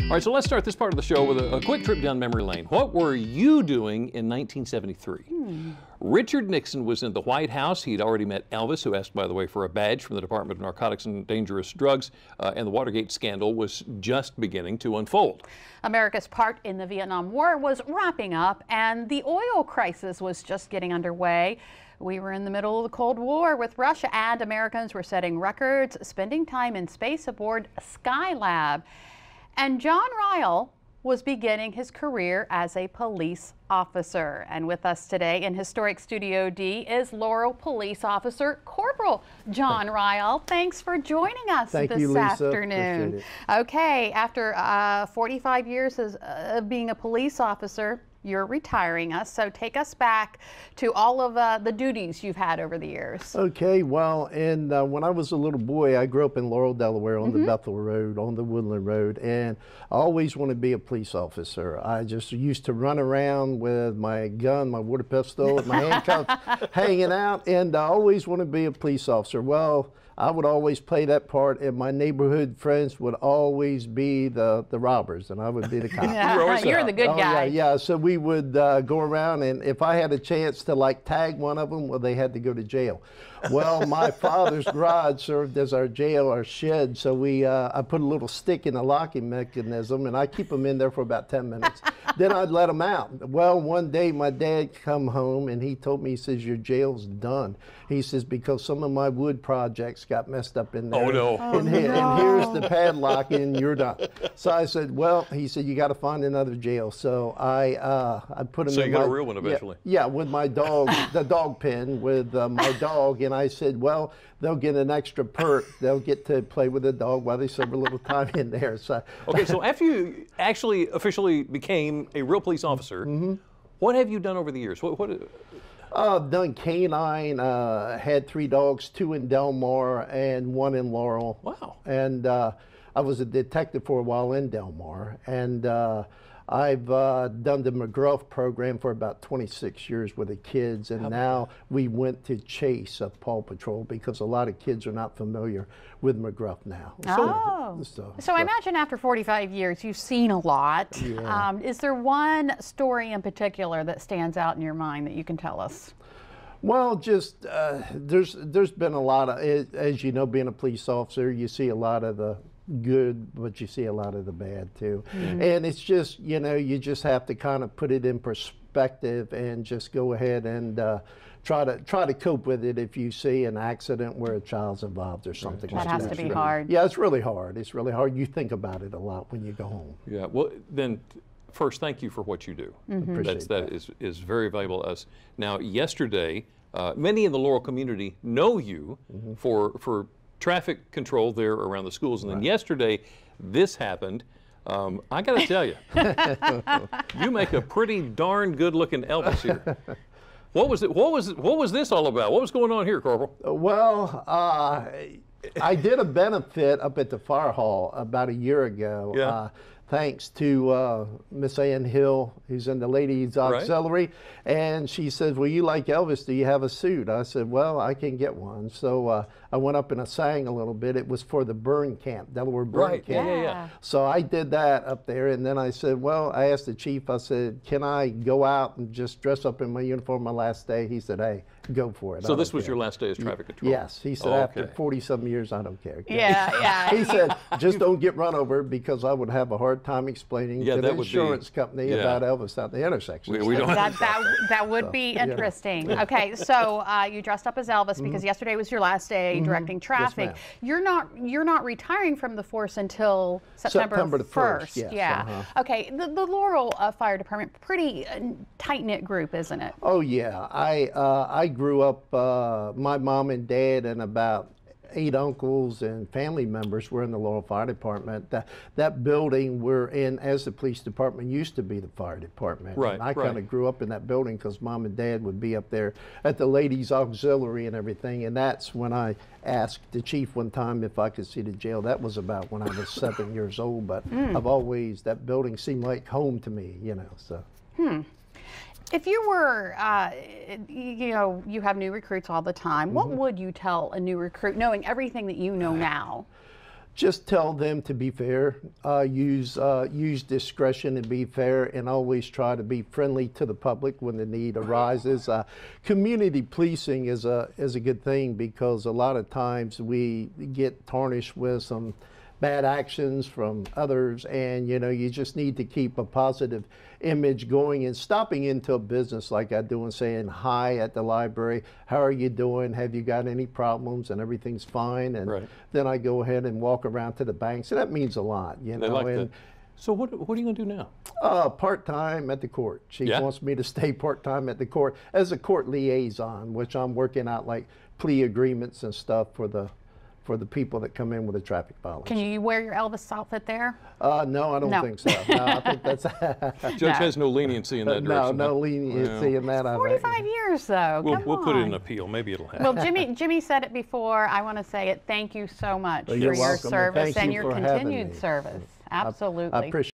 All right, so let's start this part of the show with a quick trip down memory lane. What were you doing in 1973? Richard Nixon was in the White House. He'd already met Elvis, who asked, by the way, for a badge from the Department of Narcotics and Dangerous Drugs, and the Watergate scandal was just beginning to unfold. America's part in the Vietnam War was wrapping up, and the oil crisis was just getting underway. We were in the middle of the Cold War with Russia, and Americans were setting records, spending time in space aboard Skylab. And John Ryall was beginning his career as a police officer. And with us today in Historic Studio D is Laurel Police Officer Corporal John Ryall. Thanks for joining us this afternoon. Okay, after 45 years of being a police officer, you're retiring us, so take us back to all of the duties you've had over the years. Okay, well, and when I was a little boy, I grew up in Laurel, Delaware, on the Bethel Road, on the Woodland Road, and I always wanted to be a police officer. I just used to run around with my gun, my water pistol, with my handcuffs hanging out, and I always wanted to be a police officer. Well, I would always play that part, and my neighborhood friends would always be the robbers, and I would be the cop. You're the good guy. Yeah. So we would go around, and if I had a chance to like tag one of them, well, they had to go to jail. Well, my father's garage served as our jail, our shed, so I put a little stick in the locking mechanism, and I keep them in there for about 10 minutes. Then I'd let them out. Well, one day my dad come home, and he told me, he says, your jail's done. He says, because some of my wood projects got messed up in there. Oh, no. And here's the padlock, and you're done. So I said, well, he said, you got to find another jail. So I put him in. So you got a real one eventually? Yeah, with my dog, the dog pen with my dog. And I said, well, they'll get an extra perk. They'll get to play with the dog while they serve a little time in there. So okay, so after you actually officially became a real police officer, what have you done over the years? I've done canine, had 3 dogs, 2 in Delmar and 1 in Laurel. Wow. And I was a detective for a while in Delmar. And I've done the McGruff program for about 26 years with the kids. And now we went to Chase of Paw Patrol because a lot of kids are not familiar with McGruff now. So I imagine after 45 years, you've seen a lot. Yeah. Is there one story in particular that stands out in your mind that you can tell us? Well, just there's been a lot of, as you know, being a police officer, you see a lot of the good, but you see a lot of the bad too. And it's just, you know, you just have to kind of put it in perspective and just go ahead and try to cope with it if you see an accident where a child's involved or something like that. That has to be hard. Yeah, it's really hard. It's really hard. You think about it a lot when you go home. Yeah, well, then first, thank you for what you do. That is very valuable to us. Now, yesterday, many in the Laurel community know you for traffic control there around the schools, and then yesterday, this happened. I got to tell you, you make a pretty darn good-looking Elvis here. What was it? What was this all about? What was going on here, Corporal? Well, I did a benefit up at the fire hall about a year ago. Yeah. Thanks to Miss Ann Hill, who's in the ladies auxiliary, and she says, well, you like Elvis, do you have a suit? I said, well, I can get one. So I went up and I sang a little bit. It was for the burn camp, Delaware burn camp. Yeah. So I did that up there, and then I said, well, I asked the chief, I said, can I go out and just dress up in my uniform my last day? He said, hey, go for it. So this was your last day as traffic control? Yes. He said, after 40-some years, I don't care. Yeah. He said, just don't get run over, because I would have a hard time explaining to the insurance company about Elvis out in the intersection. We don't that would be interesting. Okay, so you dressed up as Elvis because yesterday was your last day directing traffic. Yes, you're not retiring from the force until September the 1st. Yes, Okay, the Laurel Fire Department, pretty tight-knit group, isn't it? Oh yeah, I grew up, my mom and dad and about 8 uncles and family members were in the Laurel Fire Department. That building we're in as the police department used to be the fire department. Right, and I kind of grew up in that building because Mom and Dad would be up there at the ladies auxiliary and everything. And that's when I asked the chief one time if I could see the jail. That was about when I was 7 years old. But I've always, that building seemed like home to me, you know, so. If you were, you know, you have new recruits all the time, what would you tell a new recruit, knowing everything that you know now? just tell them to be fair, use discretion and be fair, and always try to be friendly to the public when the need arises. Community policing is a good thing, because a lot of times we get tarnished with some bad actions from others, and you just need to keep a positive image going, and stopping into a business like I do and saying hi at the library, how are you doing, have you got any problems, and everything's fine, and then I go ahead and walk around to the bank. So that means a lot, They like that. So what are you going to do now? Part-time at the court. She wants me to stay part-time at the court as a court liaison, which I'm working out like plea agreements and stuff for the people that come in with a traffic violation. Can you wear your Elvis outfit there? No, I don't think so. No, I think that's... Judge has no leniency in that direction. No leniency in that. 45 years, though. We'll put in an appeal. Maybe it'll happen. Well, Jimmy said it before. I want to say it. Thank you so much for You're your welcome, service and your continued service. Absolutely. I appreciate